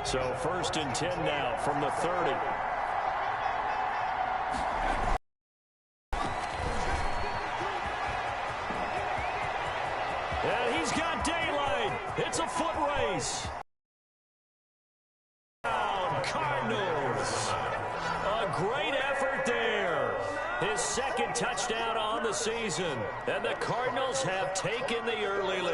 So 1st and 10 now from the 30. And he's got daylight. It's a foot race. Cardinals. A great effort there. His 2nd touchdown on the season. And the Cardinals have taken the early lead.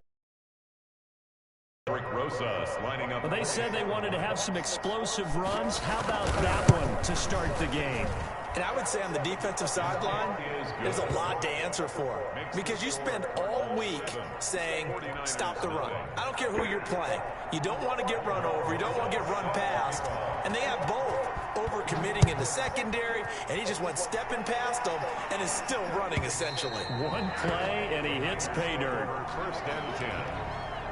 Lining up. Well, they said they wanted to have some explosive runs. How about that one to start the game? And I would say on the defensive sideline, there's a lot to answer for. Because you spend all week saying, stop the run. I don't care who you're playing. You don't want to get run over. You don't want to get run past. And they have both. Over-committing in the secondary, and he just went stepping past them and is still running, essentially. One play, and he hits pay dirt. 1st and 10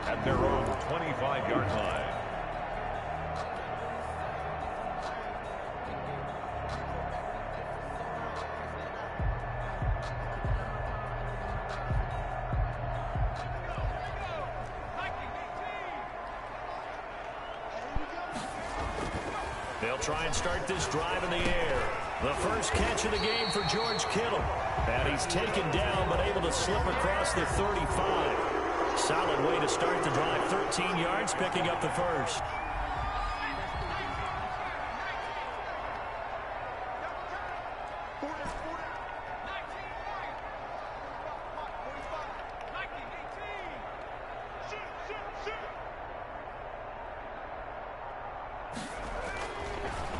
at their own 25-yard line. They'll try and start this drive in the air. The first catch of the game for George Kittle. And he's taken down but able to slip across the 35. Solid way to start the drive. 13 yards, picking up the first.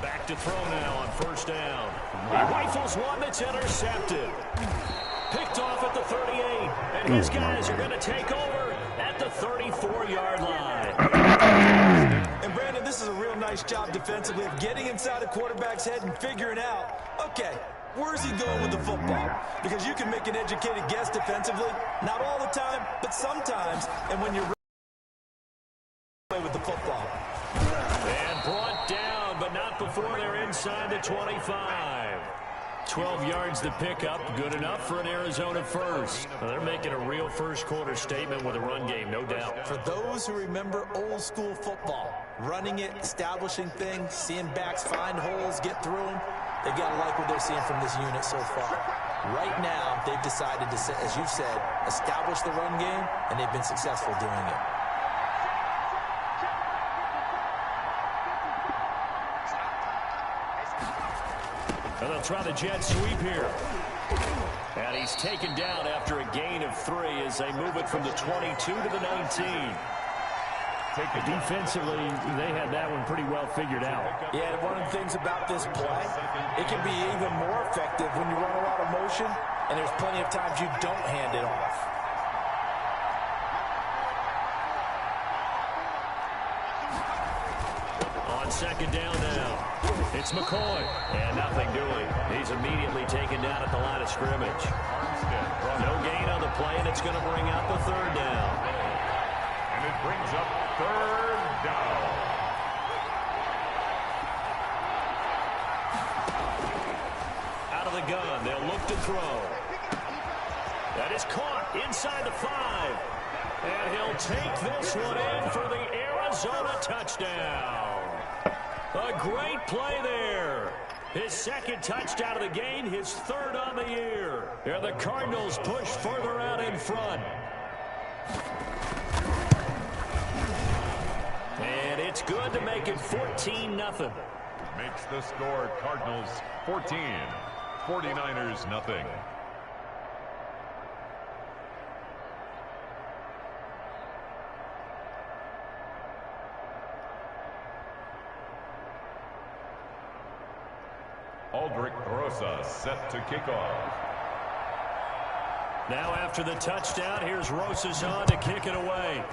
Back to throw now on 1st down. He rifles one that's intercepted. Picked off at the 38. And his guys are going to take over at the 34-yard line. And, Brandon, this is a real nice job defensively of getting inside a quarterback's head and figuring out, okay, where's he going with the football? Because you can make an educated guess defensively. Not all the time, but sometimes. And when you're with the football. And brought down, but not before they're inside the 25. 12 yards to pick up. Good enough for an Arizona first. Well, they're making a real first-quarter statement with a run game, no doubt. For those who remember old-school football, running it, establishing things, seeing backs find holes, get through them, they got to like what they're seeing from this unit so far. Right now, they've decided to, as you've said, establish the run game, and they've been successful doing it. And they'll try the jet sweep here. And he's taken down after a gain of 3 as they move it from the 22 to the 19. Defensively, they had that one pretty well figured out. Yeah, and one of the things about this play, it can be even more effective when you run a lot of motion, and there's plenty of times you don't hand it off. On 2nd down now. It's McCoy. And nothing doing. He's immediately taken down at the line of scrimmage. No gain on the play, and it's going to bring up a 3rd down. And it brings up 3rd down. Out of the gun, they'll look to throw. That is caught inside the 5. And he'll take this one in for the Arizona touchdown. A great play there. His 2nd touchdown of the game, his 3rd on the year. And the Cardinals push further out in front. And it's good to make it 14-0. Makes the score Cardinals 14, 49ers nothing. Aldrich Rosa set to kick off. Now after the touchdown, here's Rosas on to kick it away.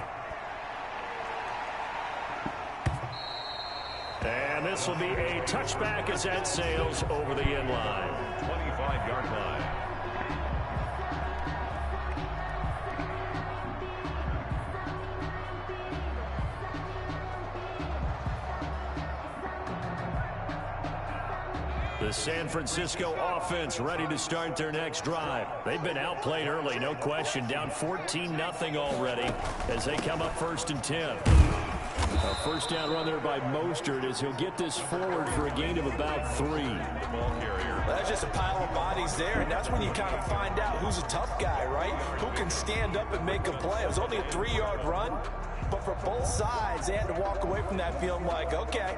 And this will be a touchback as that sails over the end line. 25-yard line. The San Francisco offense ready to start their next drive. They've been outplayed early, no question. Down 14-0 already as they come up 1st and 10. A first down run there by Mostert as he'll get this forward for a gain of about 3. That's just a pile of bodies there, and that's when you kind of find out who's a tough guy, right? Who can stand up and make a play. It was only a 3-yard run, but for both sides, they had to walk away from that feeling like, okay,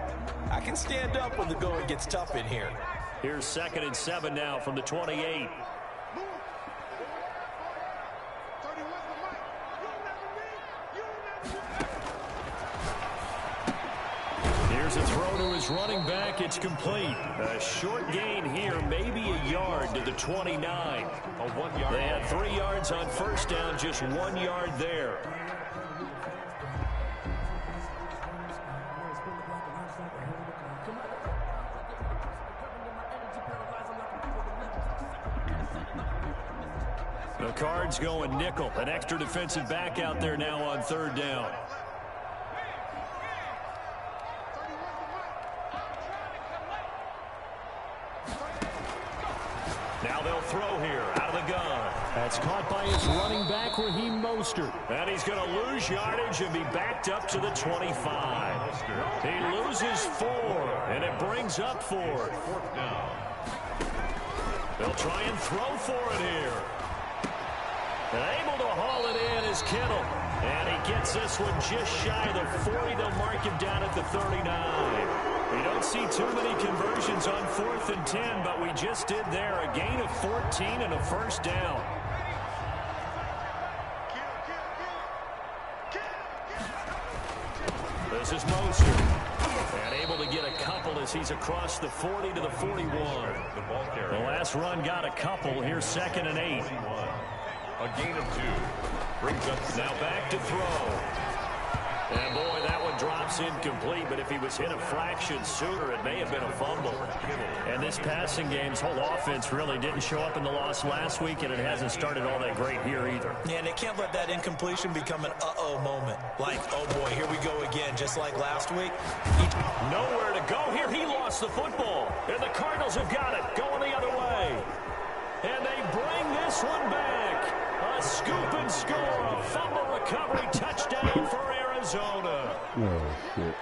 I can stand up when the going gets tough in here. Here's 2nd and 7 now from the 28. Here's a throw to his running back. It's complete. A short gain here, maybe a yard to the 29. They had 3 yards on first down, just 1 yard there. The Cards going nickel. An extra defensive back out there now on 3rd down. Now they'll throw here out of the gun. That's caught by his running back, Raheem Mostert. And he's going to lose yardage and be backed up to the 25. He loses 4, and it brings up 4th. They'll try and throw for it here. And able to haul it in is Kittle. And he gets this one just shy of the 40. They'll mark him down at the 39. We don't see too many conversions on 4th and 10, but we just did there. A gain of 14 and a first down. This is Mostert. And able to get a couple as he's across the 40 to the 41. The last run got a couple. Here's 2nd and 8. A gain of 2. Brings up now back to throw. And boy, that one drops incomplete, but if he was hit a fraction sooner, it may have been a fumble. And this passing game's whole offense really didn't show up in the loss last week, and it hasn't started all that great here either. Yeah, and they can't let that incompletion become an uh-oh moment. Like, oh boy, here we go again, just like last week. Nowhere to go here. He lost the football, and the Cardinals have got it going the other way. And they bring this one back. A scoop and score, a fumble recovery, touchdown for Arizona. Oh, shit.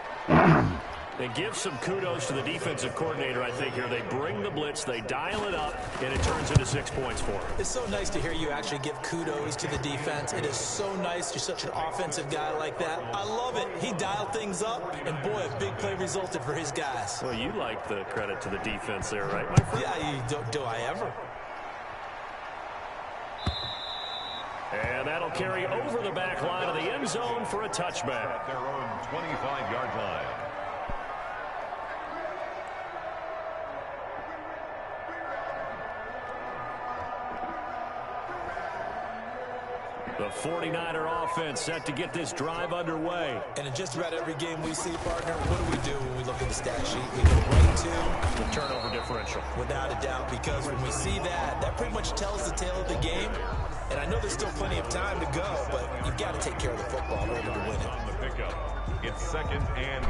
They give some kudos to the defensive coordinator, I think, here. They bring the blitz, they dial it up, and it turns into 6 points for them. It's so nice to hear you actually give kudos to the defense. It is so nice. You're such an offensive guy like that. I love it. He dialed things up, and boy, a big play resulted for his guys. Well, you like the credit to the defense there, right, my friend? Yeah, do I ever? And that'll carry over the back line of the end zone for a touchback. At their own 25-yard line. The 49er offense set to get this drive underway. And in just about every game we see, partner, what do when we look at the stat sheet? We go right to the turnover differential. Without a doubt, because when we see that, that pretty much tells the tale of the game. And I know there's still plenty of time to go, but you've got to take care of the football in order to win it. On the pickup, it's 2nd and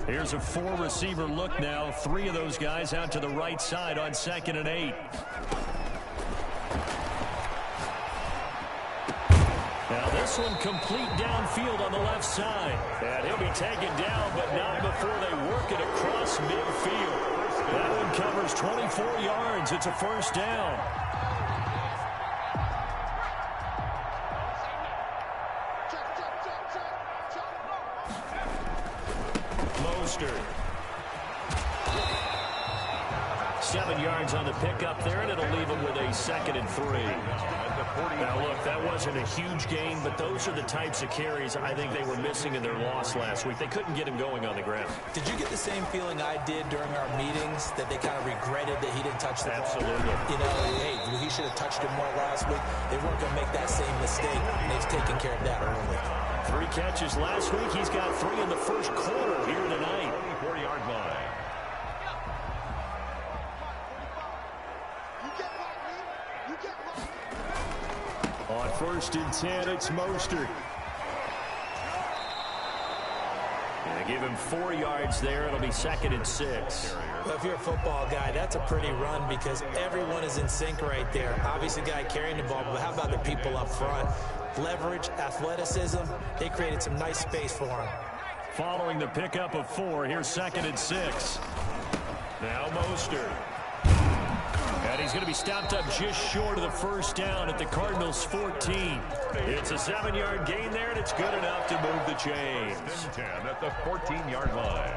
8. Here's a 4-receiver look now. 3 of those guys out to the right side on 2nd and 8. Now this one complete downfield on the left side. And he'll be taken down, but not before they work it across midfield. That one covers 24 yards. It's a first down. Mostert. 7 yards on the pickup there, and it'll leave him with a 2nd and 3. Now, look, that wasn't a huge gain, but those are the types of carries I think they were missing in their loss last week. They couldn't get him going on the ground. Did you get the same feeling I did during our meetings, that they kind of regretted that he didn't touch the ball? Absolutely. You know, hey, he should have touched him more last week. They weren't going to make that same mistake, and they've taken care of that early. 3 catches last week. He's got 3 in the first quarter here tonight. 24-yard line. On 1st and 10, it's Mostert. Give him 4 yards there. It'll be 2nd and 6. Well, if you're a football guy, that's a pretty run because everyone is in sync right there. Obviously, guy carrying the ball, but how about the people up front? Leverage, athleticism, they created some nice space for him. Following the pickup of 4, here's 2nd and 6. Now Mostert. And he's going to be stopped up just short of the first down at the Cardinals' 14. It's a 7-yard gain there, and it's good enough to move the chains. 10 at the 14-yard line.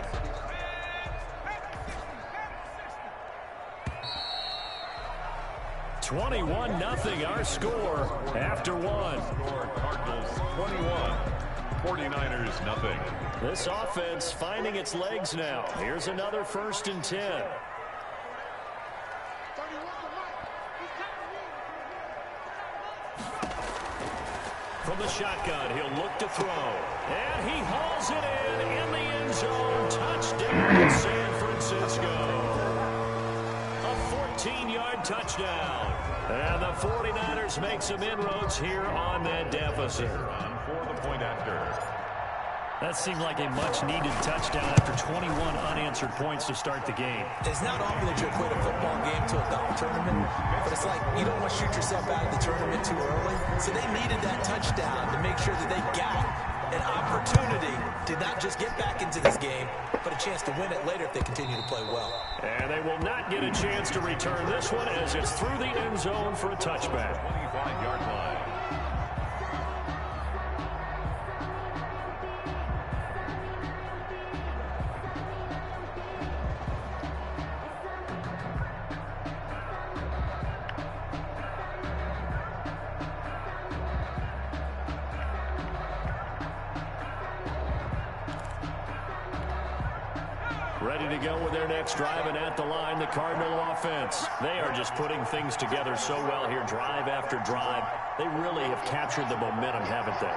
(21-0) our score after 1. Score Cardinals 21, 49ers nothing. This offense finding its legs now. Here's another 1st and 10. From the shotgun, he'll look to throw. And he hauls it in the end zone. Touchdown, San Francisco. A 14-yard touchdown. And the 49ers make some inroads here on that deficit. On for the point after. That seemed like a much-needed touchdown after 21 unanswered points to start the game. It's not often that you equate a football game to a golf tournament, but it's like you don't want to shoot yourself out of the tournament too early. So they needed that touchdown to make sure that they got an opportunity to not just get back into this game, but a chance to win it later if they continue to play well. And they will not get a chance to return this one as it's through the end zone for a touchback. 25-yard line. Ready to go with their next drive, and at the line, the Cardinal offense. They are just putting things together so well here, drive after drive. They really have captured the momentum, haven't they?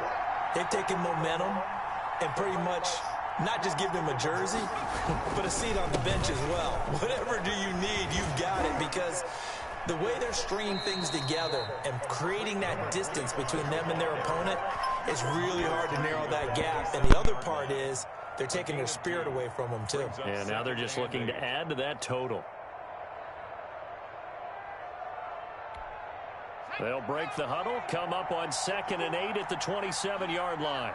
They've taken momentum and pretty much not just give them a jersey, but a seat on the bench as well. Whatever do you need, you've got it, because the way they're stringing things together and creating that distance between them and their opponent, it's really hard to narrow that gap. And the other part is they're taking their spirit away from them, too. And now they're just looking to add to that total. They'll break the huddle, come up on 2nd and 8 at the 27-yard line.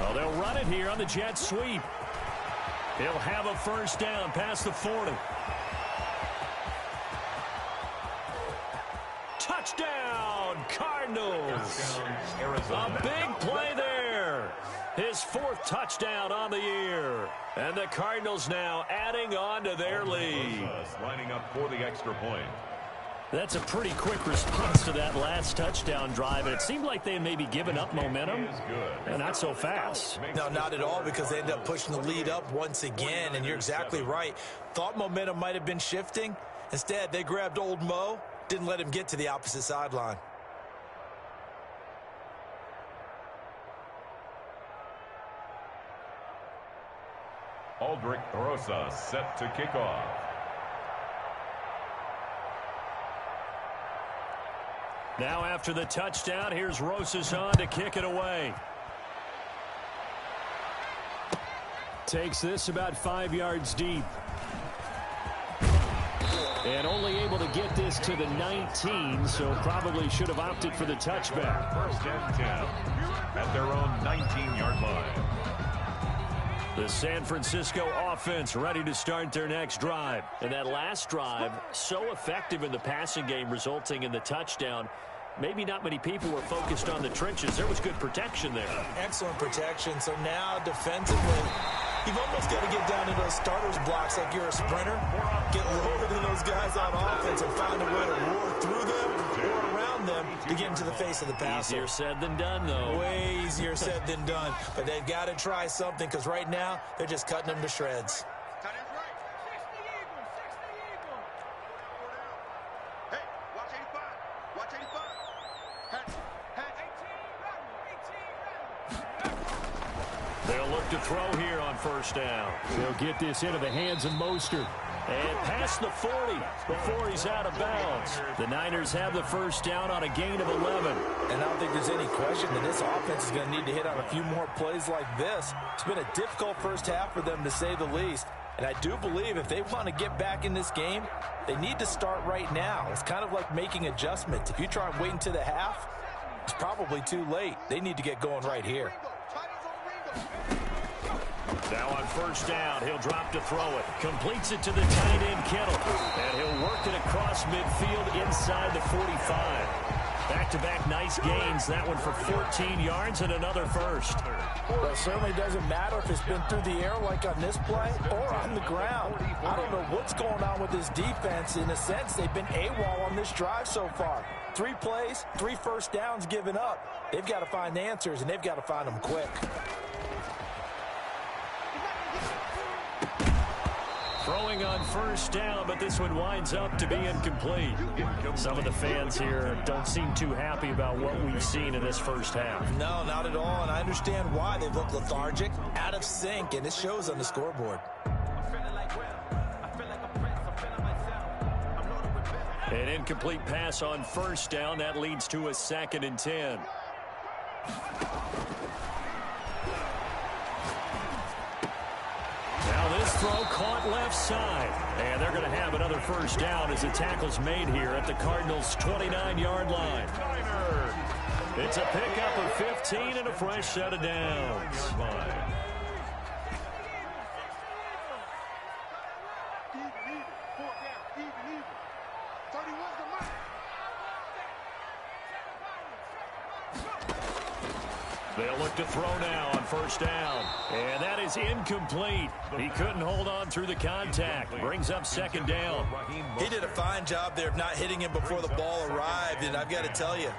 Well, they'll run it here on the jet sweep. He'll have a first down past the 40. Touchdown, Cardinals. A big play there. His 4th touchdown on the year. And the Cardinals now adding on to their lead. Lining up for the extra point. That's a pretty quick response to that last touchdown drive, and it seemed like they had maybe given up momentum, and not so fast. No, not at all, because they ended up pushing the lead up once again, and you're exactly right. Thought momentum might have been shifting. Instead, they grabbed old Mo, didn't let him get to the opposite sideline. Aldrich Rosa set to kick off. Now after the touchdown, here's Rosas on to kick it away. Takes this about 5 yards deep. And only able to get this to the 19, so probably should have opted for the touchback. 1st and 10 at their own 19-yard line. The San Francisco offense ready to start their next drive. And that last drive, so effective in the passing game, resulting in the touchdown. Maybe not many people were focused on the trenches. There was good protection there. Excellent protection. So now defensively, you've almost got to get down to those starters blocks like you're a sprinter. Get lower than those guys on offense and find a way to roar through them or around them to get into the face of the passer. Easier said than done, though. Way easier said than done. But they've got to try something, because right now they're just cutting them to shreds. They'll look to throw here on 1st down. They'll get this into the hands of Mostert. And past the 40 before he's out of bounds. The Niners have the first down on a gain of 11. And I don't think there's any question that this offense is going to need to hit on a few more plays like this. It's been a difficult first half for them, to say the least. And I do believe if they want to get back in this game, they need to start right now. It's kind of like making adjustments. If you try and wait until the half, it's probably too late. They need to get going right here. Now on first down, he'll drop to throw it. Completes it to the tight end, Kittle. And he'll work it across midfield inside the 45. Back-to-back nice gains. That one for 14 yards and another first. Well, it certainly doesn't matter if it's been through the air like on this play or on the ground. I don't know what's going on with this defense. In a sense, they've been AWOL on this drive so far. 3 plays, 3 first downs given up. They've got to find the answers, and they've got to find them quick. Throwing on first down, but this one winds up to be incomplete. Some of the fans here don't seem too happy about what we've seen in this first half. No, not at all, and I understand why. They've looked lethargic, out of sync, and it shows on the scoreboard. An incomplete pass on first down. That leads to a 2nd and 10. Now this throw caught left side. And they're going to have another first down as the tackle's made here at the Cardinals' 29-yard line. It's a pickup of 15 and a fresh set of downs. They'll look to throw now on first down. And that is incomplete. He couldn't hold on through the contact. Brings up 2nd down. He did a fine job there of not hitting him before the ball arrived. And I've got to tell you,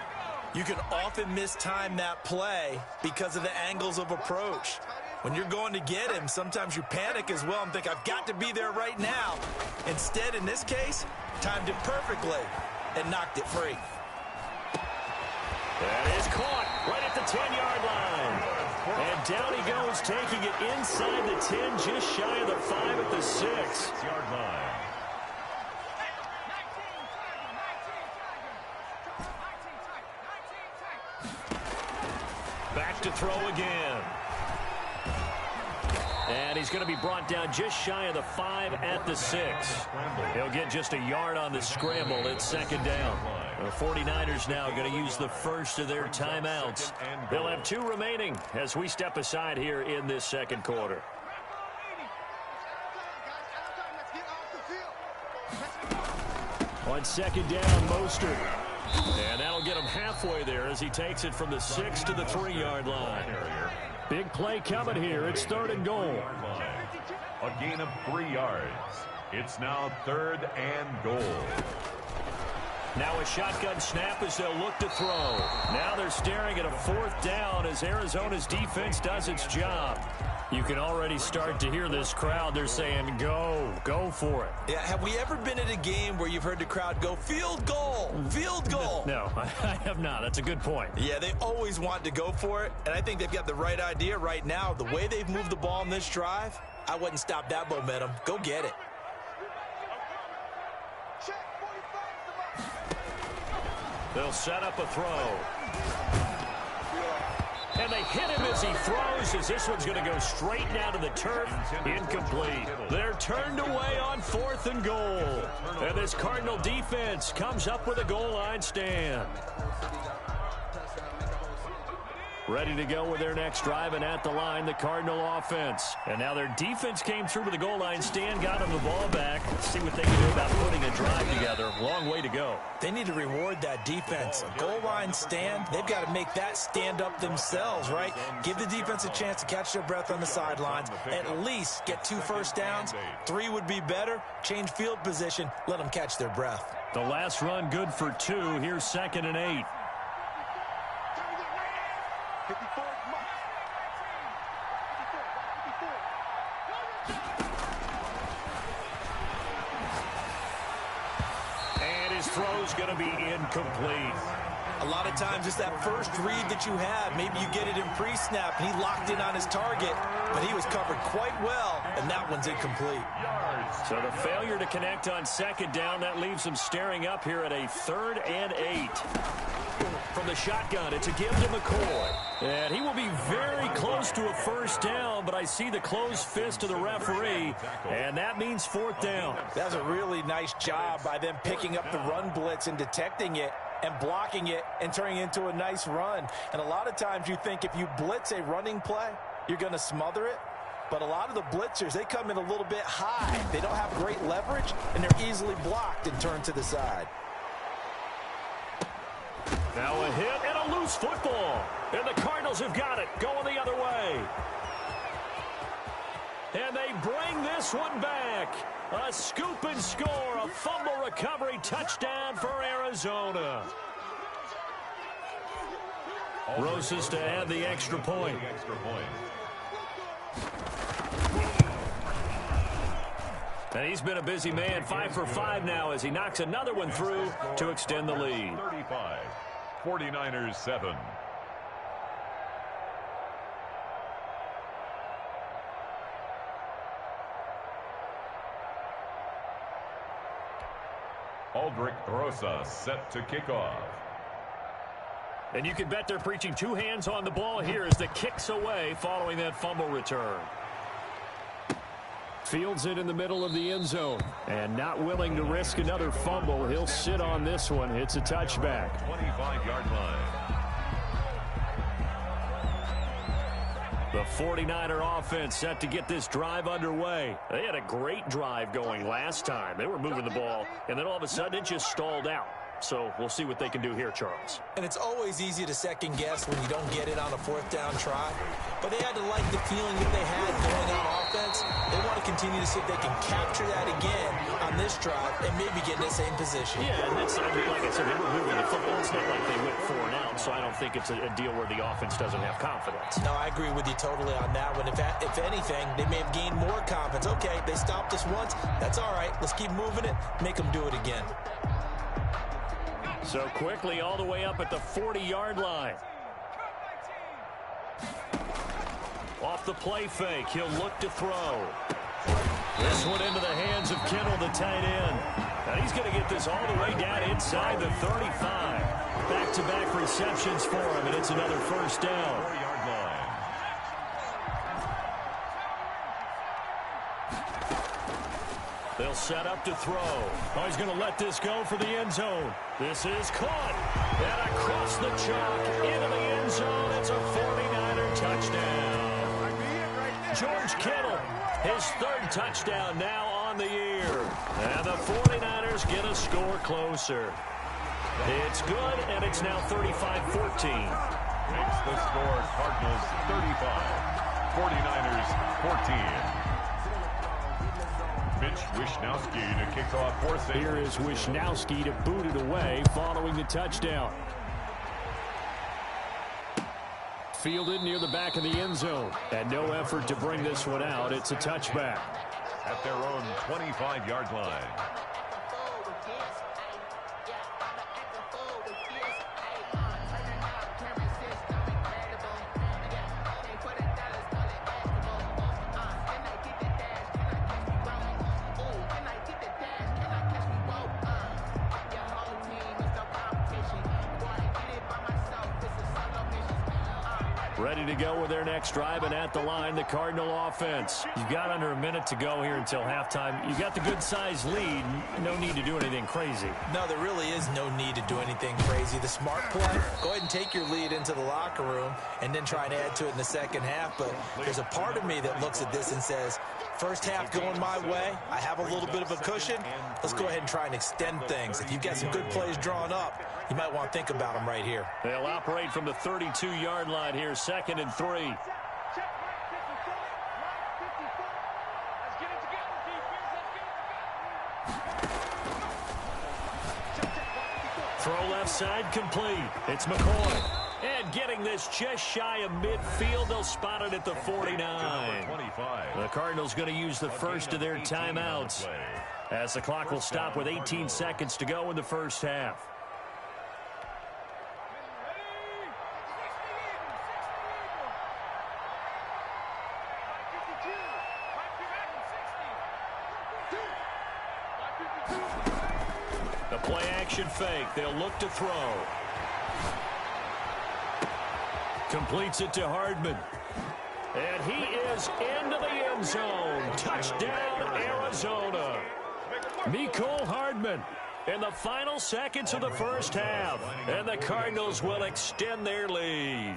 you can often mistime that play because of the angles of approach. When you're going to get him, sometimes you panic as well and think, I've got to be there right now. Instead, in this case, timed it perfectly and knocked it free. That is caught right at the 10-yard line. And down he goes, taking it inside the 10, just shy of the 5 at the 6-yard line. Back to throw again. And he's going to be brought down just shy of the 5 at the 6. He'll get just a yard on the scramble. It's 2nd down. The 49ers now going to use the first of their timeouts. They'll have 2 remaining as we step aside here in this 2nd quarter. On 2nd down, Mostert. And that'll get him halfway there as he takes it from the 6 to the 3-yard line. Big play coming here. It's 3rd and goal. A gain of 3 yards. It's now 3rd and goal. Now a shotgun snap as they'll look to throw. Now they're staring at a 4th down as Arizona's defense does its job. You can already start to hear this crowd. They're saying, go for it. Yeah, have we ever been at a game where you've heard the crowd go, field goal, field goal? No, I have not. That's a good point. Yeah, they always want to go for it, and I think they've got the right idea right now. The way they've moved the ball in this drive, I wouldn't stop that momentum. Go get it. They'll set up a throw. And they hit him as he throws, as this one's going to go straight down to the turf. Incomplete. They're turned away on 4th and goal. And this Cardinal defense comes up with a goal line stand. Ready to go with their next drive, and at the line, the Cardinal offense. And now their defense came through with the goal line stand, got them the ball back. Let's see what they can do about putting a drive together. Long way to go. They need to reward that defense. A goal line stand, they've got to make that stand up themselves, right? Give the defense a chance to catch their breath on the sidelines. At least get 2 first downs. 3 would be better. Change field position. Let them catch their breath. The last run good for 2. Here's 2nd and 8. And his throw's going to be incomplete. A lot of times it's that first read that you have. Maybe you get it in pre-snap, and he locked in on his target, but he was covered quite well, and that one's incomplete. So the failure to connect on second down, that leaves him staring up here at a 3rd and 8. From the shotgun, it's a give to McCoy. And he will be very close to a first down, but I see the closed fist of the referee, and that means 4th down. That's a really nice job by them picking up the run blitz and detecting it and blocking it and turning it into a nice run. And a lot of times you think if you blitz a running play, you're going to smother it. But a lot of the blitzers, they come in a little bit high. They don't have great leverage, and they're easily blocked and turned to the side. Now a hit and a loose football. And the Cardinals have got it, going the other way. And they bring this one back. A scoop and score, a fumble recovery touchdown for Arizona. Rosas to add the extra point. And he's been a busy man, 5 for 5 now as he knocks another one through to extend the lead. 35, 49ers 7. Aldrich Rosas set to kick off. And you can bet they're preaching 2 hands on the ball here as the kick's away following that fumble return. Fields it in the middle of the end zone. And not willing to risk another fumble, he'll sit on this one. It's a touchback. 25-yard line. The 49er offense set to get this drive underway. They had a great drive going last time. They were moving the ball, and then all of a sudden it just stalled out. So we'll see what they can do here, Charles. And it's always easy to second guess when you don't get it on a 4th down try. But they had to like the feeling that they had going on offense. They want to continue to see if they can capture that again on this drive and maybe get in the same position. Yeah, and that's, I mean, like I said, they were moving the football. It's not like they went 4 and out, so I don't think it's a deal where the offense doesn't have confidence. No, I agree with you totally on that one. If anything, they may have gained more confidence. Okay, they stopped us once. That's all right. Let's keep moving it. Make them do it again. So quickly all the way up at the 40-yard line. Off the play fake, he'll look to throw. This one into the hands of Kittle, the tight end. And he's going to get this all the way down inside the 35. Back-to-back receptions for him, and it's another first down. 4-yard line. They'll set up to throw. Oh, he's going to let this go for the end zone. This is caught. And across the chalk into the end zone. It's a 49er touchdown. George Kittle, his 3rd touchdown now on the year. And the 49ers get a score closer. It's good, and it's now 35-14. Makes the score Cardinals 35, 49ers 14. Mitch Wishnowsky to kick off for St. Here is Wishnowsky to boot it away following the touchdown. Fielded near the back of the end zone. And no effort to bring this one out. It's a touchback. At their own 25-yard line. Ready to go with their next drive, and at the line, the Cardinal offense. You've got under a minute to go here until halftime. You've got the good-sized lead. No need to do anything crazy. No, there really is no need to do anything crazy. The smart play, go ahead and take your lead into the locker room and then try and add to it in the second half. But there's a part of me that looks at this and says, first half going my way, I have a little bit of a cushion. Let's go ahead and try and extend things. If you've got some good plays drawn up, you might want to think about them right here. They'll operate from the 32-yard line here, 2nd and 3. Throw left side complete. It's McCoy. And getting this just shy of midfield, they'll spot it at the 49. 25. The Cardinals going to use the first of their timeouts as the clock will stop with 18 seconds to go in the first half. The play-action fake. They'll look to throw. Completes it to Hardman. And he is into the end zone. Touchdown, Arizona. Mecole Hardman in the final seconds of the first half. And the Cardinals will extend their lead.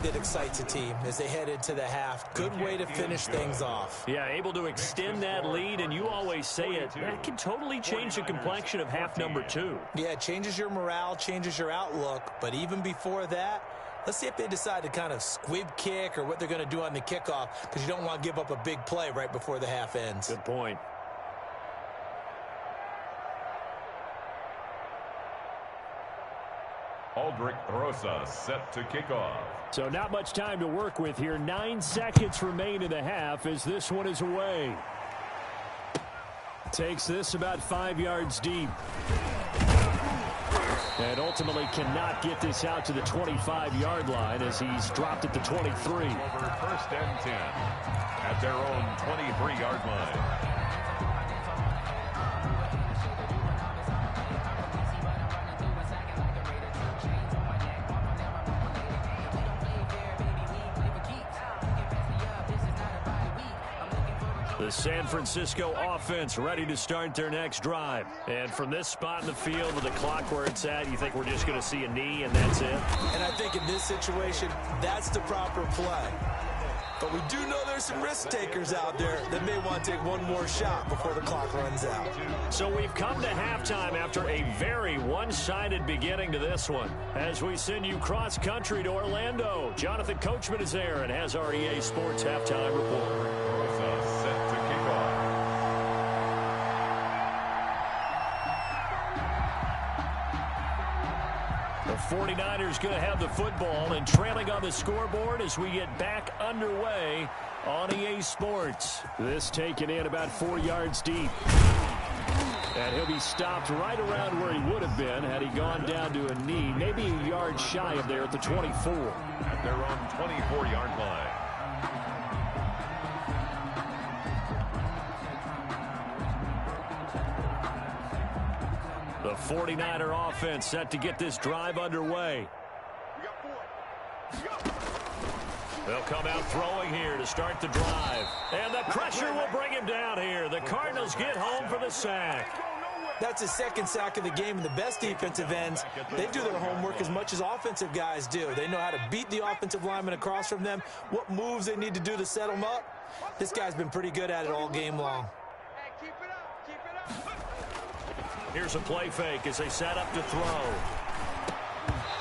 That excites a team as they head into the half. Good way to finish things off. Yeah, able to extend that lead, and you always say it, that can totally change the complexion of half number 2. Yeah, it changes your morale, changes your outlook, but even before that, let's see if they decide to kind of squib kick or what they're going to do on the kickoff, because you don't want to give up a big play right before the half ends. Good point. Aldrich Rosa set to kick off. So not much time to work with here. 9 seconds remain in the half as this one is away. Takes this about 5 yards deep. And ultimately cannot get this out to the 25-yard line as he's dropped at the 23. Over 1st and 10 at their own 23-yard line. The San Francisco offense ready to start their next drive. And from this spot in the field with the clock where it's at, you think we're just going to see a knee and that's it? And I think in this situation, that's the proper play. But we do know there's some risk takers out there that may want to take one more shot before the clock runs out. So we've come to halftime after a very one-sided beginning to this one. As we send you cross-country to Orlando, Jonathan Coachman is there and has our EA Sports halftime report. Set to kick off. The 49ers going to have the football and trailing on the scoreboard as we get back underway on EA Sports. This taken in about 4 yards deep. And he'll be stopped right around where he would have been had he gone down to a knee, maybe a yard shy of there at the 24. At their own 24-yard line. The 49er offense set to get this drive underway. They'll come out throwing here to start the drive. And the pressure will bring him down here. The Cardinals get home for the sack. That's his second sack of the game, and the best defensive ends, they do their homework as much as offensive guys do. They know how to beat the offensive lineman across from them, what moves they need to do to set them up. This guy's been pretty good at it all game long. Here's a play fake as they set up to throw.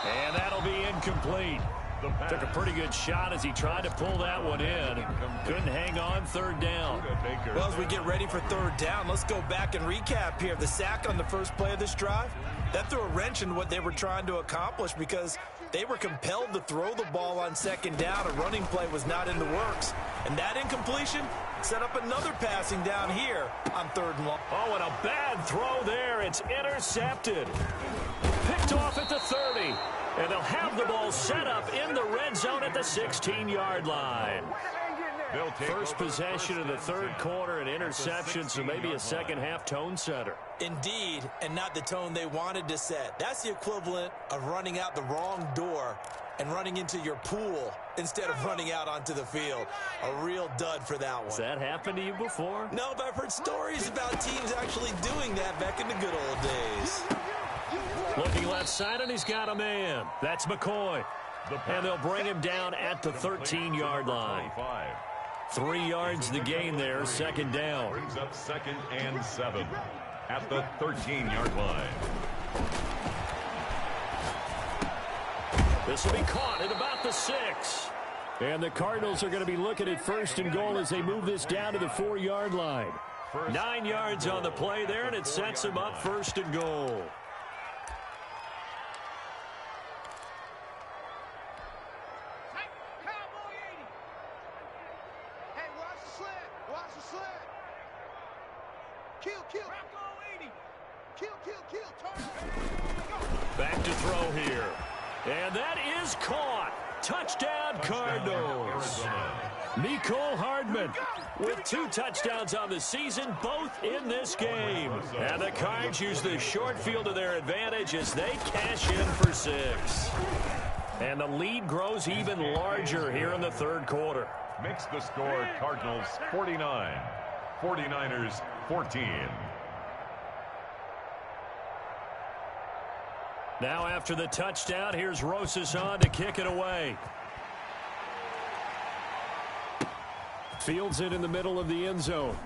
And that'll be incomplete. Took a pretty good shot as he tried to pull that one in. Couldn't hang on, 3rd down. Well, as we get ready for 3rd down, let's go back and recap here. The sack on the first play of this drive, that threw a wrench in what they were trying to accomplish because they were compelled to throw the ball on 2nd down. A running play was not in the works. And that incompletion set up another passing down here on 3rd and long. Oh, and a bad throw there. It's intercepted. Picked off at the 30. And they'll have the ball set up in the red zone at the 16-yard line. First possession of the 3rd quarter, an interception, so maybe a second-half tone setter. Indeed, and not the tone they wanted to set. That's the equivalent of running out the wrong door and running into your pool instead of running out onto the field. A real dud for that one. Has that happened to you before? No, but I've heard stories about teams actually doing that back in the good old days. Looking left side, and he's got a man. That's McCoy. And they'll bring him down at the 13-yard line. 3 yards the gain there, 2nd down. Brings up 2nd and 7 at the 13-yard line. This will be caught at about the 6. And the Cardinals are going to be looking at 1st and goal as they move this down to the 4-yard line. 9 yards on the play there, and it sets them up 1st and goal. Back to throw here. And that is caught. Touchdown, Cardinals. Mecole Hardman with 2 touchdowns on the season, both in this game. And the Cards use the short field to their advantage as they cash in for 6. And the lead grows even larger here in the third quarter. Makes the score Cardinals 49, 49ers 14. Now after the touchdown, here's Rosas on to kick it away. Fields it in the middle of the end zone.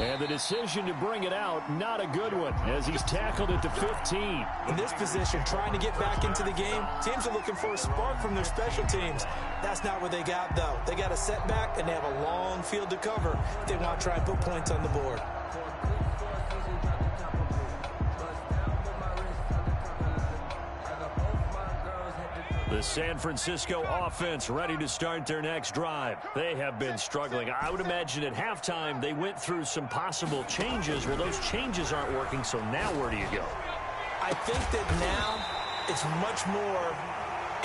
And the decision to bring it out, not a good one, as he's tackled at the 15. In this position, trying to get back into the game, teams are looking for a spark from their special teams. That's not what they got, though. They got a setback, and they have a long field to cover if they want to try and put points on the board. The San Francisco offense ready to start their next drive. They have been struggling. I would imagine at halftime they went through some possible changes. Well, those changes aren't working, so now where do you go? I think that now it's much more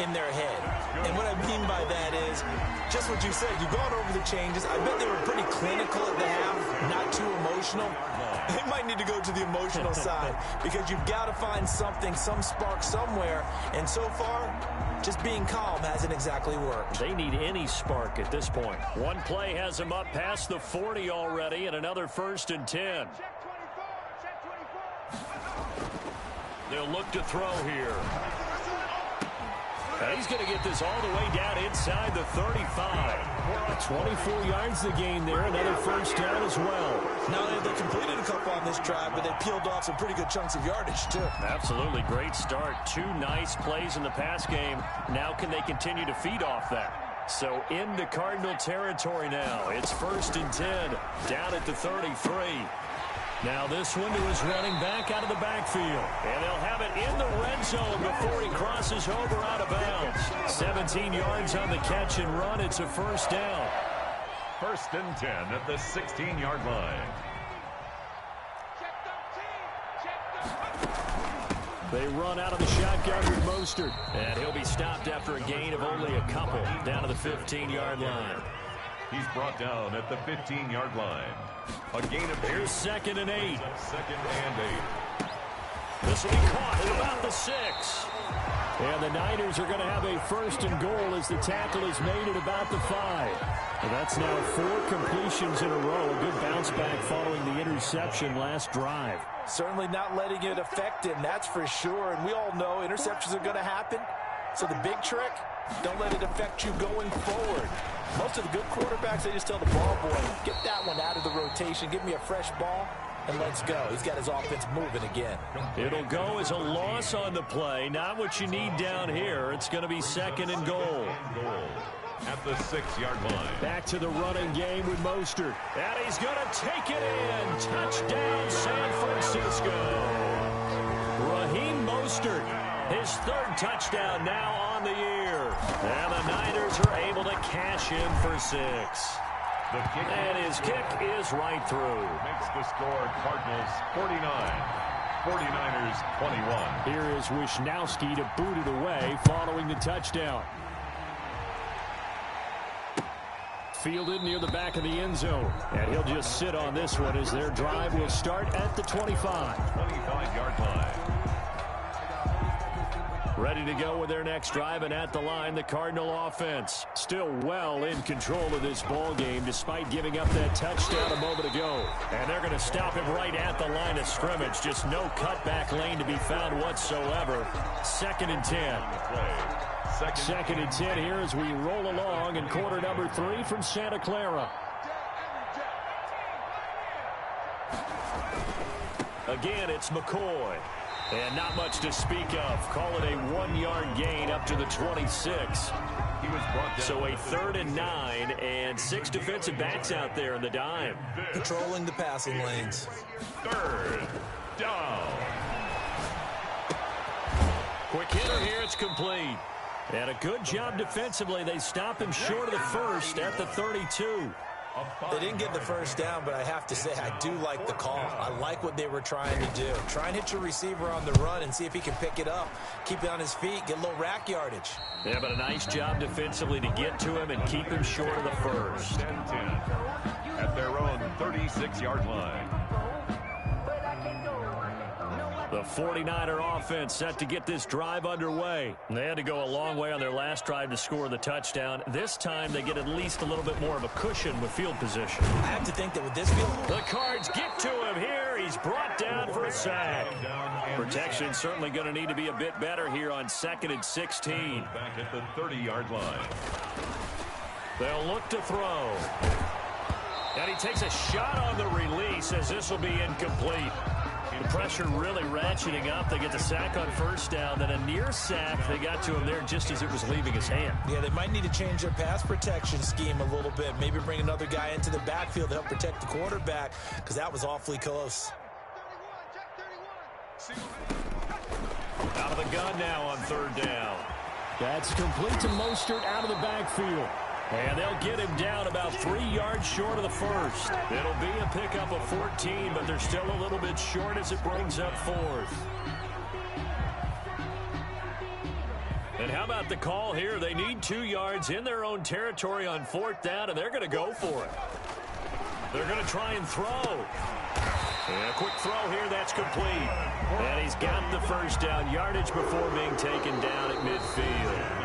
in their head. And what I mean by that is just what you said. You've gone over the changes. I bet they were pretty clinical at the half, not too emotional. They might need to go to the emotional side because you've got to find something, some spark somewhere. And so far, just being calm hasn't exactly worked. They need any spark at this point. One play has them up past the 40 already, and another 1st and 10. They'll look to throw here. And he's going to get this all the way down inside the 35. 24 yards the gain there. Another 1st down as well. Not only have they completed a couple on this drive, but they peeled off some pretty good chunks of yardage, too. Absolutely. Great start. 2 nice plays in the pass game. Now can they continue to feed off that? So into Cardinal territory now. It's 1st and 10. Down at the 33. Now this one to his running back out of the backfield. And they'll have it in the red zone before he crosses over out of bounds. 17 yards on the catch and run. It's a 1st down. 1st and 10 at the 16-yard line. They run out of the shotgun with Mostert. And he'll be stopped after a gain of only a couple down to the 15-yard line. He's brought down at the 15-yard line. A gain of 8. Here's 2nd and 8. 2nd and 8. This will be caught at about the 6. And the Niners are going to have a 1st and goal as the tackle is made at about the 5. And that's now 4 completions in a row. A good bounce back following the interception last drive. Certainly not letting it affect him, that's for sure. And we all know interceptions are going to happen. So the big trick, don't let it affect you going forward. Most of the good quarterbacks, they just tell the ball boy, get that one out of the rotation, give me a fresh ball, and let's go. He's got his offense moving again. It'll go as a loss on the play. Not what you need down here. It's going to be 2nd and goal. At the 6-yard line. Back to the running game with Mostert. And he's going to take it in. Touchdown, San Francisco. Raheem Mostert, his 3rd touchdown now on the year. And the Niners are able to cash in for 6. And his kick is right through. Makes the score Cardinals 49, 49ers 21. Here is Wisnowski to boot it away following the touchdown. Fielded near the back of the end zone. And he'll just sit on this one as their drive will start at the 25. 25-yard line. Ready to go with their next drive, and at the line, the Cardinal offense. Still well in control of this ball game despite giving up that touchdown a moment ago. And they're going to stop him right at the line of scrimmage. Just no cutback lane to be found whatsoever. 2nd and 10. 2nd and 10 here as we roll along in quarter number 3 from Santa Clara. Again, it's McCoy. And not much to speak of. Call it a 1-yard gain up to the 26. He was brought down. So a 3rd and 9 and 6 defensive backs out there in the dime. Controlling the passing lanes. 3rd down. Quick hitter here. It's complete. And a good job defensively. They stop him short of the 1st at the 32. They didn't get the first down, but I have to say, I do like the call. I like what they were trying to do. Try and hit your receiver on the run and see if he can pick it up, keep it on his feet, get a little rack yardage. Yeah, but a nice job defensively to get to him and keep him short of the first. 10-10 at their own 36-yard line. The 49er offense set to get this drive underway. They had to go a long way on their last drive to score the touchdown. This time they get at least a little bit more of a cushion with field position. I have to think that with this field... The Cards get to him here. He's brought down for a sack. Protection certainly going to need to be a bit better here on 2nd and 16. Back at the 30-yard line. They'll look to throw. And he takes a shot on the release as this will be incomplete. The pressure really ratcheting up. They get the sack on first down. Then a near sack. They got to him there just as it was leaving his hand. Yeah, they might need to change their pass protection scheme a little bit. Maybe bring another guy into the backfield to help protect the quarterback, because that was awfully close. Out of the gun now on 3rd down. That's complete to Mostert out of the backfield. And they'll get him down about 3 yards short of the first. It'll be a pickup of 14, but they're still a little bit short as it brings up 4th. And how about the call here? They need 2 yards in their own territory on 4th down, and they're going to go for it. They're going to try and throw. And a quick throw here, that's complete. And he's got the first down yardage before being taken down at midfield.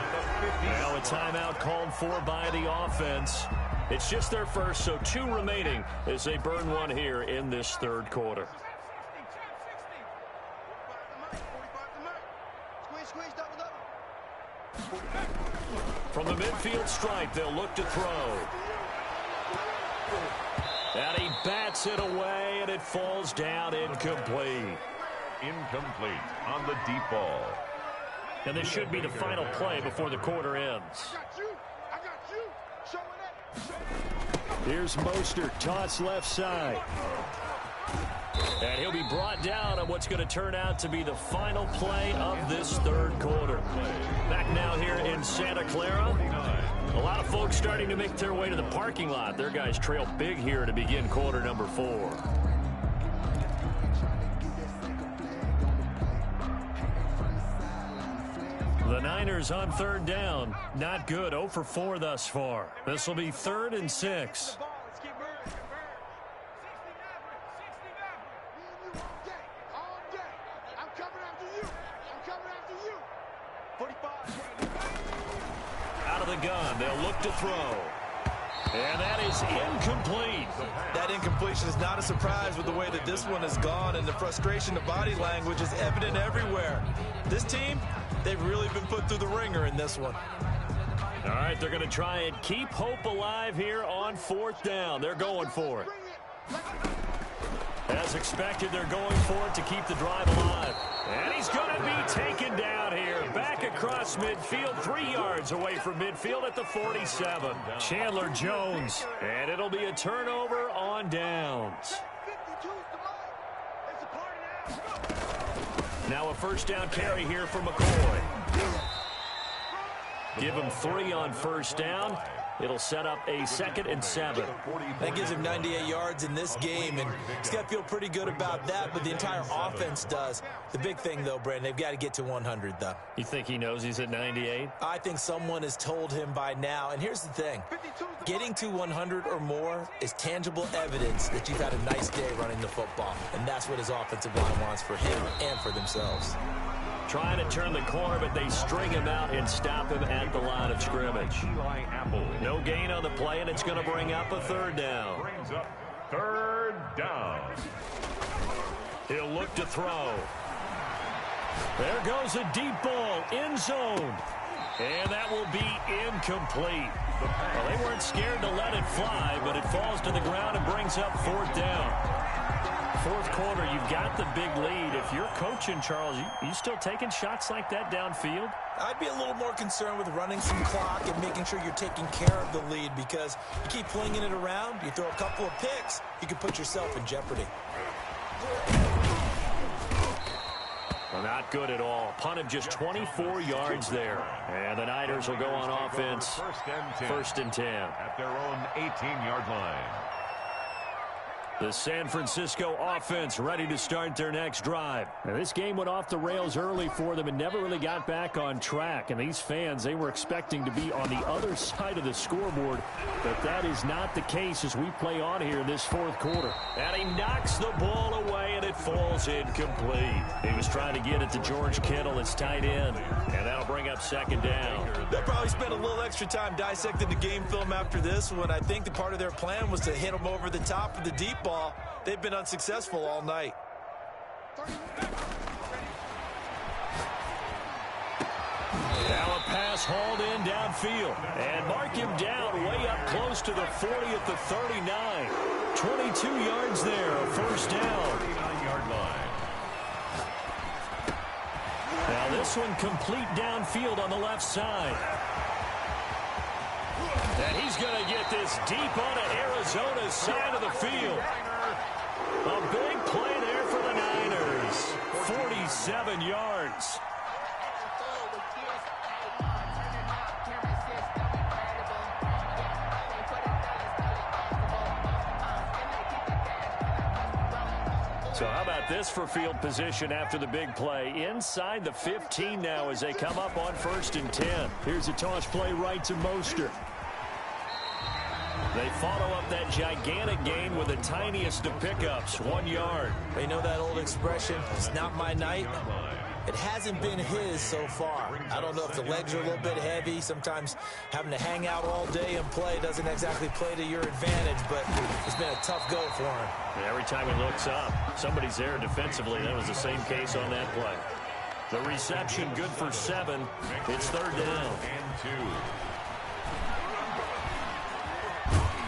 Now a timeout called for by the offense. It's just their first, so 2 remaining as they burn one here in this 3rd quarter. From the midfield stripe, they'll look to throw. And he bats it away, and it falls down incomplete. Incomplete on the deep ball. And this should be the final play before the quarter ends. Here's Mostert, toss left side. And he'll be brought down on what's going to turn out to be the final play of this 3rd quarter. Back now here in Santa Clara. A lot of folks starting to make their way to the parking lot. Their guys trail big here to begin quarter number 4. The Niners on 3rd down. Not good. 0 for 4 thus far. This will be 3rd and 6. Out of the gun. They'll look to throw. And that is incomplete. That incompletion is not a surprise with the way that this one has gone, and the frustration, the body language is evident everywhere. This team, they've really been put through the ringer in this one. All right, they're going to try and keep hope alive here on 4th down. They're going for it. As expected, they're going for it to keep the drive alive. And he's going to be taken down here. Back across midfield, 3 yards away from midfield at the 47. Chandler Jones. And it'll be a turnover on downs. Now a first down carry here for McCoy. Give him 3 on first down. It'll set up a 2nd and 7. That gives him 98 yards in this game, and he's got to feel pretty good about that, but the entire offense does. The big thing, though, Brandon, they've got to get to 100, though. You think he knows he's at 98? I think someone has told him by now, and here's the thing. Getting to 100 or more is tangible evidence that you've had a nice day running the football, and that's what his offensive line wants for him and for themselves. Trying to turn the corner, but they string him out and stop him at the line of scrimmage. No gain on the play, and it's going to bring up a 3rd down. Brings up 3rd down. He'll look to throw. There goes a deep ball, end zone. And that will be incomplete. Well, they weren't scared to let it fly, but it falls to the ground and brings up 4th down. 4th quarter, you've got the big lead. If you're coaching, Charles, you still taking shots like that downfield? I'd be a little more concerned with running some clock and making sure you're taking care of the lead, because you keep flinging it around, you throw a couple of picks, you can put yourself in jeopardy. Well, not good at all. Punt of just 24 yards there. And the Niners will go on offense. First and 10. At their own 18-yard line. The San Francisco offense ready to start their next drive. Now, this game went off the rails early for them and never really got back on track. And these fans, they were expecting to be on the other side of the scoreboard. But that is not the case as we play on here in this fourth quarter. And he knocks the ball away, and it falls incomplete. He was trying to get it to George Kittle, his tight end. And that'll bring up second down. They'll probably spend a little extra time dissecting the game film after this one. I think the part of their plan was to hit them over the top of the deep ball. They've been unsuccessful all night. Now a pass hauled in downfield. And mark him down way up close to the 40 at the 39. 22 yards there, a first down. 39-yard line. Now this one complete downfield on the left side. And he's going to get this deep onto Arizona's side of the field. A big play there for the Niners. 47 yards. So how about this for field position after the big play? Inside the 15 now as they come up on first and 10. Here's a toss play right to Mostert. They follow up that gigantic gain with the tiniest of pickups, 1 yard. You know that old expression, it's not my night? It hasn't been his so far. I don't know if the legs are a little bit heavy. Sometimes having to hang out all day and play doesn't exactly play to your advantage, but it's been a tough go for him. And every time he looks up, somebody's there defensively. That was the same case on that play. The reception good for 7. It's third down. And 2.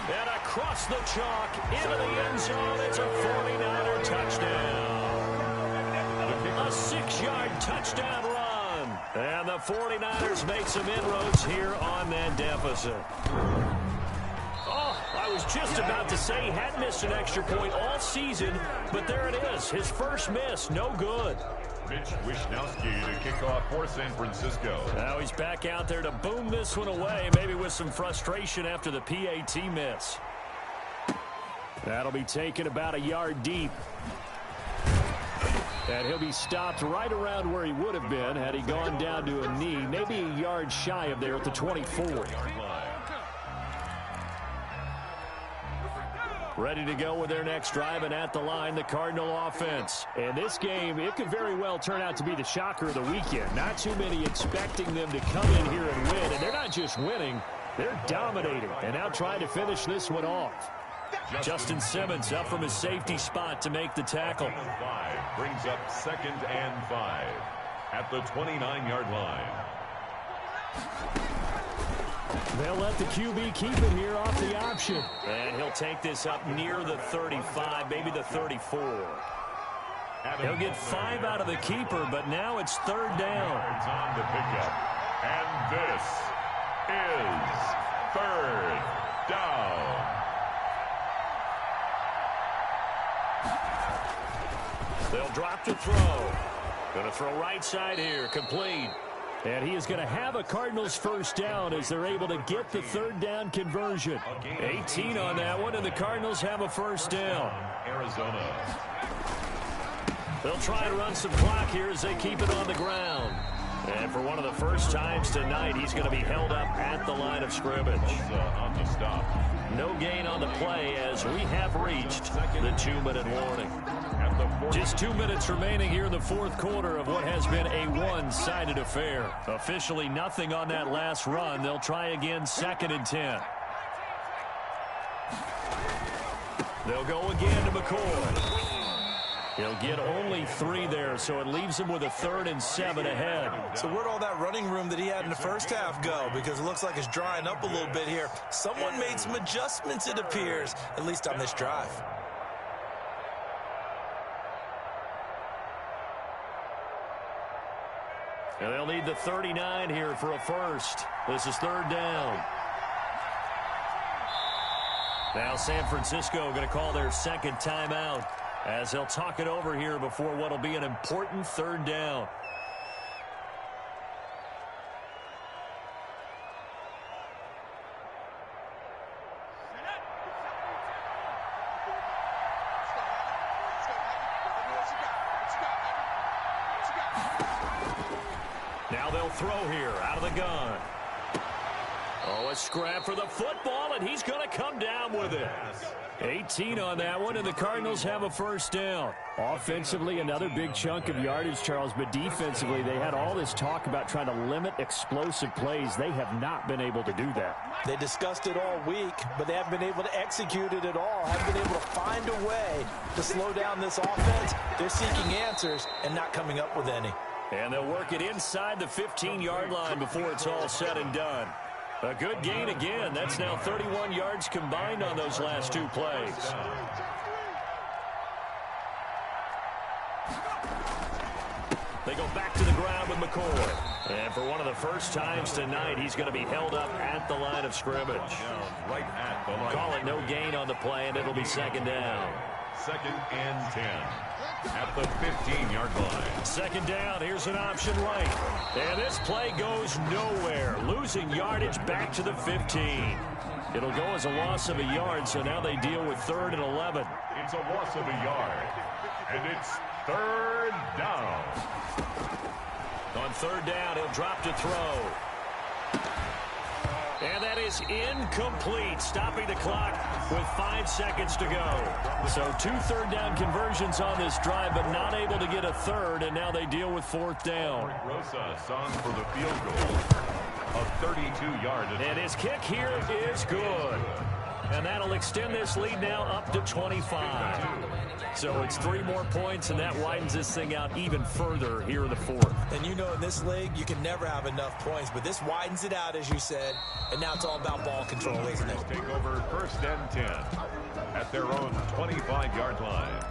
And across the chalk, into the end zone, it's a 49er touchdown. A 6-yard touchdown run. And the 49ers make some inroads here on that deficit. Oh, I was just about to say he had missed an extra point all season, but there it is. His first miss, no good. Mitch Wishnowski to kick off for San Francisco. Now he's back out there to boom this one away, maybe with some frustration after the PAT miss. That'll be taken about a yard deep. And he'll be stopped right around where he would have been had he gone down to a knee, maybe a yard shy of there at the 24. Ready to go with their next drive, and at the line, the Cardinal offense. And this game, it could very well turn out to be the shocker of the weekend. Not too many expecting them to come in here and win, and they're not just winning, they're dominating, and now trying to finish this one off. Justin Simmons up from his safety spot to make the tackle. 5 brings up second and 5 at the 29-yard line. They'll let the QB keep it here off the option. And he'll take this up near the 35, maybe the 34. He'll get 5 out of the keeper, but now it's third down. Yards on the pickup. And this is third down. They'll drop to throw. Going to throw right side here, complete. And he is going to have a Cardinals first down as they're able to get the third down conversion. 18 on that one, and the Cardinals have a first down. Arizona. They'll try and run some clock here as they keep it on the ground. And for one of the first times tonight, he's going to be held up at the line of scrimmage. On the stop. No gain on the play as we have reached the 2-minute warning. Just 2 minutes remaining here in the fourth quarter of what has been a one-sided affair. Officially nothing on that last run. They'll try again, second and 10. They'll go again to McCoy. He'll get only 3 there, so it leaves him with a 3rd and 7 ahead. So where'd all that running room that he had in the first half go? Because it looks like it's drying up a little bit here. Someone made some adjustments, it appears, at least on this drive. And they'll need the 39 here for a first. This is third down. Now San Francisco going to call their second timeout. as he'll talk it over here before what will be an important third down. Now they'll throw here out of the gun. Oh, a scrap for the football, and he's going to come down with it. 18 on that one, and the Cardinals have a first down. Offensively, another big chunk of yardage, Charles, but defensively, they had all this talk about trying to limit explosive plays. They have not been able to do that. They discussed it all week, but they haven't been able to execute it at all. Haven't been able to find a way to slow down this offense. They're seeking answers and not coming up with any. And they'll work it inside the 15-yard line before it's all said and done. A good gain again. That's now 31 yards combined on those last two plays. They go back to the ground with McCoy. And for one of the first times tonight, he's going to be held up at the line of scrimmage. Right at the line. Call it no gain on the play, and it'll be second down. 2nd and 10 at the 15-yard line. Second down, here's an option right. And this play goes nowhere. Losing yardage back to the 15. It'll go as a loss of a yard, so now they deal with 3rd and 11. It's a loss of a yard, and it's 3rd down. On 3rd down, he'll drop to throw. And that is incomplete, stopping the clock with 5 seconds to go. So 2 third-down conversions on this drive, but not able to get a third, and now they deal with 4th down. Rosas on for the field goal of 32-yard. And his kick here is good. And that'll extend this lead now up to 25. So it's 3 more points, and that widens this thing out even further here in the 4th. And you know in this league, you can never have enough points, but this widens it out, as you said, and now it's all about ball control, isn't it? Take over 1st and 10 at their own 25-yard line.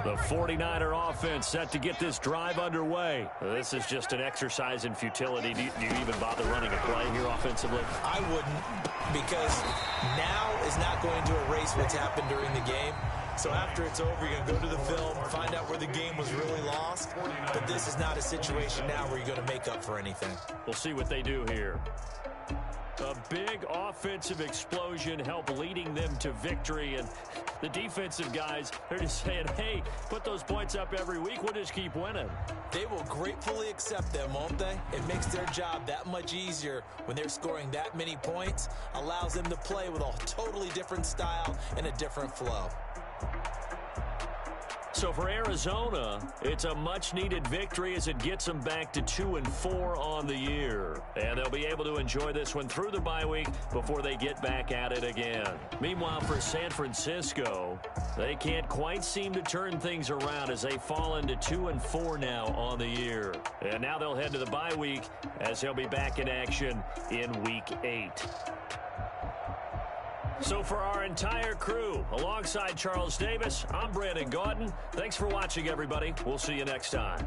The 49er offense set to get this drive underway. This is just an exercise in futility. Do you even bother running a play here offensively? I wouldn't, because now is not going to erase what's happened during the game. So after it's over, you're going to go to the film, find out where the game was really lost. But this is not a situation now where you're going to make up for anything. We'll see what they do here. A big offensive explosion helped leading them to victory, and the defensive guys, they're just saying, hey, put those points up every week, we'll just keep winning. They will gratefully accept them, won't they? It makes their job that much easier when they're scoring that many points, allows them to play with a totally different style and a different flow. So for Arizona, it's a much-needed victory as it gets them back to 2-4 on the year. And they'll be able to enjoy this one through the bye week before they get back at it again. Meanwhile, for San Francisco, they can't quite seem to turn things around as they fall into 2-4 now on the year. And now they'll head to the bye week as they'll be back in action in Week 8. So for our entire crew, alongside Charles Davis, I'm Brandon Gaudin. Thanks for watching, everybody. We'll see you next time.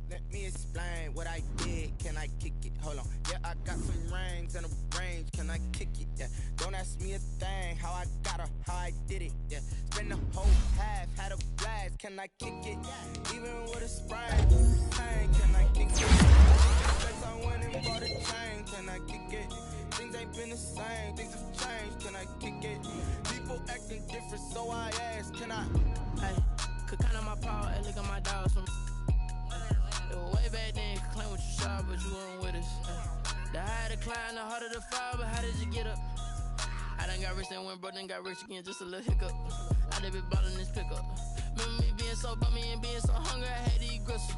Let me explain what I did. Can I kick it? Hold on. Yeah, I got some rings and a range. Can I kick it? Yeah. Don't ask me a thing. How I got her, how I did it. Yeah. Spend the whole half, had a blast. Can I kick it? Even with a sprain. Pain, can I kick it? Since I went and bought a chain. Can I kick it? Things ain't been the same. Things have changed. Can I kick it? People acting different, so I ask. Can I? Hey, could count on my power. Hey, look at my dogs from. It was way back then, could claim what you saw, but you weren't with us. The higher the climb, the harder the fall, but how did you get up? I done got rich, then went broke, then got rich again, just a little hiccup. I done been ballin' this pickup. Remember me being so bummy and being so hungry, I had to eat gristle.